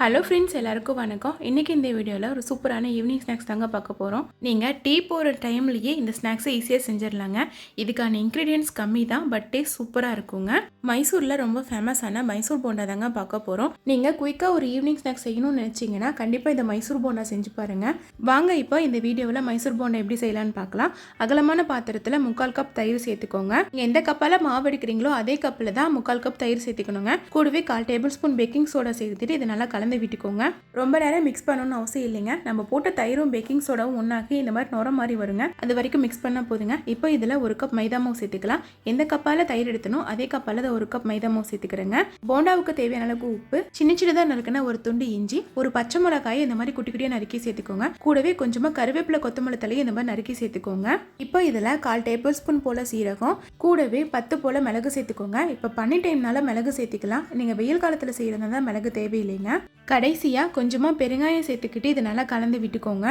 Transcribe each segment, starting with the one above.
Hello friends, எல்லாருக்கும் வணக்கம். இன்றைக்கி இந்த வீடியோவில் ஒரு சூப்பரான ஈவினிங் ஸ்நாக்ஸ் தாங்க பார்க்க போகிறோம். நீங்கள் டீ போகிற டைம்லேயே இந்த ஸ்நாக்ஸை ஈஸியாக செஞ்சிடலாங்க. இதுக்கான இன்க்ரீடியன்ட்ஸ் கம்மி தான், பட் டேஸ்ட் சூப்பராக இருக்குங்க. மைசூரில் ரொம்ப ஃபேமஸான மைசூர் போண்டா தாங்க பார்க்க போகிறோம். நீங்கள் குயிக்காக ஒரு ஈவினிங் ஸ்நாக்ஸ் செய்யணும்னு நினச்சிங்கன்னா கண்டிப்பாக இந்த மைசூர் போண்டா செஞ்சு பாருங்கள். வாங்க இப்போ இந்த வீடியோவில் மைசூர் போண்டா எப்படி செய்யலான்னு பார்க்கலாம். அகலமான பாத்திரத்தில் 3/4 கப் தயிர் சேர்த்துக்கோங்க. நீங்கள் எந்த கப்பால் மாவு எடுக்கிறீங்களோ அதே கப்பில் தான் 3/4 கப் தயிர் சேர்த்துக்கணுங்க. கூடவே 1/4 டேபிள் ஸ்பூன் பேக்கிங் சோடா சேர்த்துட்டு இதை நல்லா கலந்து விட்டுக்கோங்க. ரொம்ப நேரம் மிக்ஸ் பண்ணணும்னு அவசியம் இல்லைங்க. நம்ம போட்ட தயிரும் பேக்கிங் சோடாவும் ஒன்னாக்கி இந்த மாதிரி நுர மாதிரி வருங்க. அது வரைக்கும் மிக்ஸ் பண்ணா போதுங்க. இப்போ இதில் 1 கப் மைதா மாவு சேர்த்துக்கலாம். எந்த கப்பால தயிர் எடுத்தனோ அதே கப்பால 1 கப் மைதா மாவு சேர்த்துக்கிறேங்க. போண்டாவுக்கு தேவையான அளவுக்கு உப்பு, சின்ன சின்னதாக நறுக்கின ஒரு துண்டு இஞ்சி, ஒரு பச்சை மிளகாயை இந்த மாதிரி குட்டி குட்டியாக நறுக்கி சேர்த்துக்கோங்க. கூடவே கொஞ்சமா கருவேப்பிலை, கொத்தமல்லி தலையை இந்த மாதிரி நறுக்கி சேர்த்துக்கோங்க. இப்போ இதில் 1/4 டேபிள் ஸ்பூன் போல சீரகம், கூடவே 10 போல மிளகு சேர்த்துக்கோங்க. இப்போ பனி டைம்னால மிளகு சேர்த்துக்கலாம். நீங்க வெயில் காலத்தில் செய்யறதுனால மிளகு தேவையில்லைங்க. கடைசியா கொஞ்சமா பெருங்காயம் சேர்த்துக்கிட்டு இதை நல்லா கலந்து விட்டுக்கோங்க.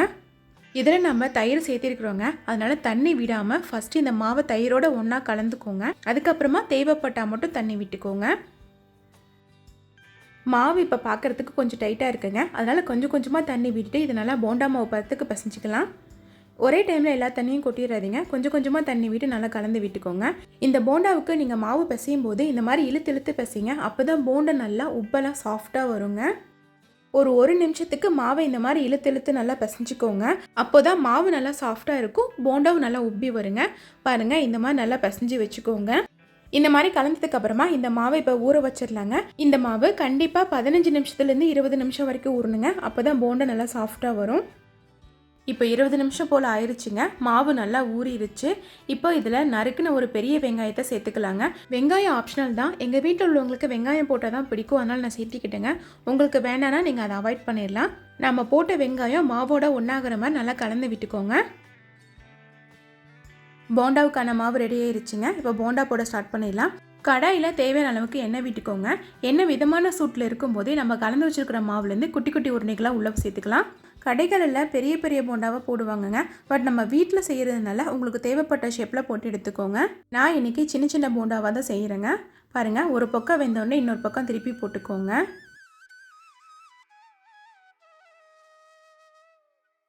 இதில் நம்ம தயிர் சேர்த்திருக்கிறோங்க, அதனால தண்ணி விடாமல் ஃபர்ஸ்ட் இந்த மாவை தயிரோட ஒன்றா கலந்துக்கோங்க. அதுக்கப்புறமா தேவைப்பட்டால் மட்டும் தண்ணி விட்டுக்கோங்க. மாவு இப்போ பார்க்குறதுக்கு கொஞ்சம் டைட்டாக இருக்குங்க, அதனால் கொஞ்சம் கொஞ்சமாக தண்ணி விட்டுட்டு இதை நல்லா போண்டா மாவு பதத்துக்கு பிசைஞ்சிக்கலாம். ஒரே டைமில் எல்லா தண்ணியும் கொட்டிடாதீங்க, கொஞ்சம் கொஞ்சமாக தண்ணி விட்டு நல்லா கலந்து விட்டுக்கோங்க. இந்த போண்டாவுக்கு நீங்கள் மாவு பிசையும் போது இந்த மாதிரி இழுத்து இழுத்து பிசைங்க, அப்போ தான் போண்டா நல்லா உப்பெல்லாம் சாஃப்டாக வருங்க. ஒரு நிமிஷத்துக்கு மாவை இந்த மாதிரி இழுத்து இழுத்து நல்லா பிசைஞ்சிக்கோங்க. அப்போ தான் மாவு நல்லா சாஃப்டாக இருக்கும், போண்டாவும் நல்லா உப்பி வருங்க. பாருங்கள், இந்த மாதிரி நல்லா பிசைஞ்சு வச்சுக்கோங்க. இந்த மாதிரி கலந்ததுக்கு அப்புறமா இந்த மாவை இப்போ ஊற வச்சிடலாங்க. இந்த மாவு கண்டிப்பாக 15 நிமிஷத்துலேருந்து 20 நிமிஷம் வரைக்கும் ஊறணுங்க. அப்போ தான் போண்டா நல்லா சாஃப்டாக வரும். இப்போ 20 நிமிஷம் போல் ஆயிடுச்சுங்க. மாவு நல்லா ஊறிடுச்சு. இப்போ இதில் நறுக்குன ஒரு பெரிய வெங்காயத்தை சேர்த்துக்கலாங்க. வெங்காயம் ஆப்ஷனல் தான். எங்கள் வீட்டில் உள்ளவங்களுக்கு வெங்காயம் போட்டால் தான் பிடிக்கும், அதனால் நான் சேர்த்திக்கிட்டேங்க. உங்களுக்கு வேண்டாம்னா நீங்கள் அதை அவாய்ட் பண்ணிடலாம். நம்ம போட்ட வெங்காயம் மாவோட ஒன்றாகிற மாதிரி நல்லா கலந்து விட்டுக்கோங்க. போண்டாவுக்கான மாவு ரெடி ஆயிடுச்சுங்க. இப்போ போண்டா போட ஸ்டார்ட் பண்ணிடலாம். கடாயில் தேவையான அளவுக்கு எண்ணெய் விட்டுக்கோங்க. எண்ணெய் மிதமான சூட்டில் இருக்கும்போதே நம்ம கலந்து வச்சுருக்கிற மாவுலேருந்து குட்டி குட்டி உருண்டைகளாக உள்ளே சேர்த்துக்கலாம். கடைகளில் பெரிய பெரிய போண்டாவை போடுவாங்கங்க, பட் நம்ம வீட்டில் செய்கிறதுனால உங்களுக்கு தேவைப்பட்ட ஷேப்பில் போட்டு எடுத்துக்கோங்க. நான் இன்றைக்கி சின்ன சின்ன போண்டாவாக தான் செய்கிறேங்க. பாருங்கள், ஒரு பக்கம் வெந்தோடனே இன்னொரு பக்கம் திருப்பி போட்டுக்கோங்க.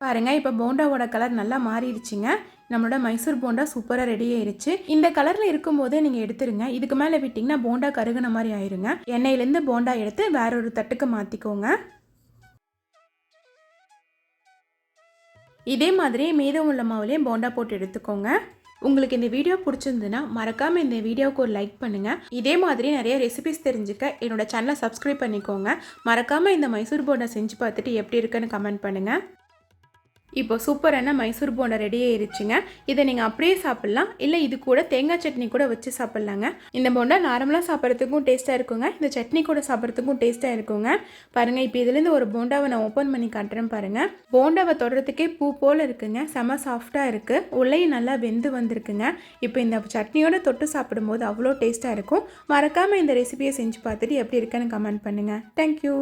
பாருங்கள், இப்போ போண்டாவோட கலர் நல்லா மாறிடுச்சுங்க. நம்மளோட மைசூர் போண்டா சூப்பராக ரெடி ஆயிடுச்சு. இந்த கலரில் இருக்கும்போதே நீங்கள் எடுத்துருங்க. இதுக்கு மேலே விட்டிங்கன்னா போண்டா கருகுன மாதிரி ஆயிருங்க. எண்ணெயிலேருந்து போண்டா எடுத்து வேற ஒரு தட்டுக்கு மாற்றிக்கோங்க. இதே மாதிரி மீதம் உள்ள மாவுலேயும் போண்டா போட்டு எடுத்துக்கோங்க. உங்களுக்கு இந்த வீடியோ பிடிச்சிருந்துன்னா மறக்காமல் இந்த வீடியோவுக்கு ஒரு லைக் பண்ணுங்கள். இதே மாதிரி நிறைய ரெசிபிஸ் தெரிஞ்சுக்க என்னோட சேனலை சப்ஸ்கிரைப் பண்ணிக்கோங்க. மறக்காமல் இந்த மைசூர் போண்டா செஞ்சு பார்த்துட்டு எப்படி இருக்குன்னு கமெண்ட் பண்ணுங்கள். இப்போ சூப்பரான மைசூர் போண்டா ரெடி ஆயிருச்சுங்க. இதை நீங்கள் அப்படியே சாப்பிட்லாம், இல்லை இது கூட தேங்காய் சட்னி கூட வச்சு சாப்பிட்லாங்க. இந்த போண்டா நார்மலாக சாப்பிட்றதுக்கும் டேஸ்ட்டாக இருக்குங்க, இந்த சட்னி கூட சாப்பிட்றதுக்கும் டேஸ்ட்டாக இருக்குங்க. பாருங்கள், இப்போ இதுலேருந்து ஒரு போண்டாவை நான் ஓப்பன் பண்ணி காட்டுறேன். பாருங்கள், போண்டாவை தொடுறதுக்கே பூ போல் இருக்குங்க. செம சாஃப்டாக இருக்குது, உள்ளேயும் நல்லா வெந்து வந்திருக்குங்க. இப்போ இந்த சட்னியோட தொட்டு சாப்பிடும்போது அவ்வளோ டேஸ்ட்டாக இருக்கும். மறக்காமல் இந்த ரெசிபியை செஞ்சு பார்த்துட்டு எப்படி இருக்குன்னு கமெண்ட் பண்ணுங்கள். தேங்க்யூ.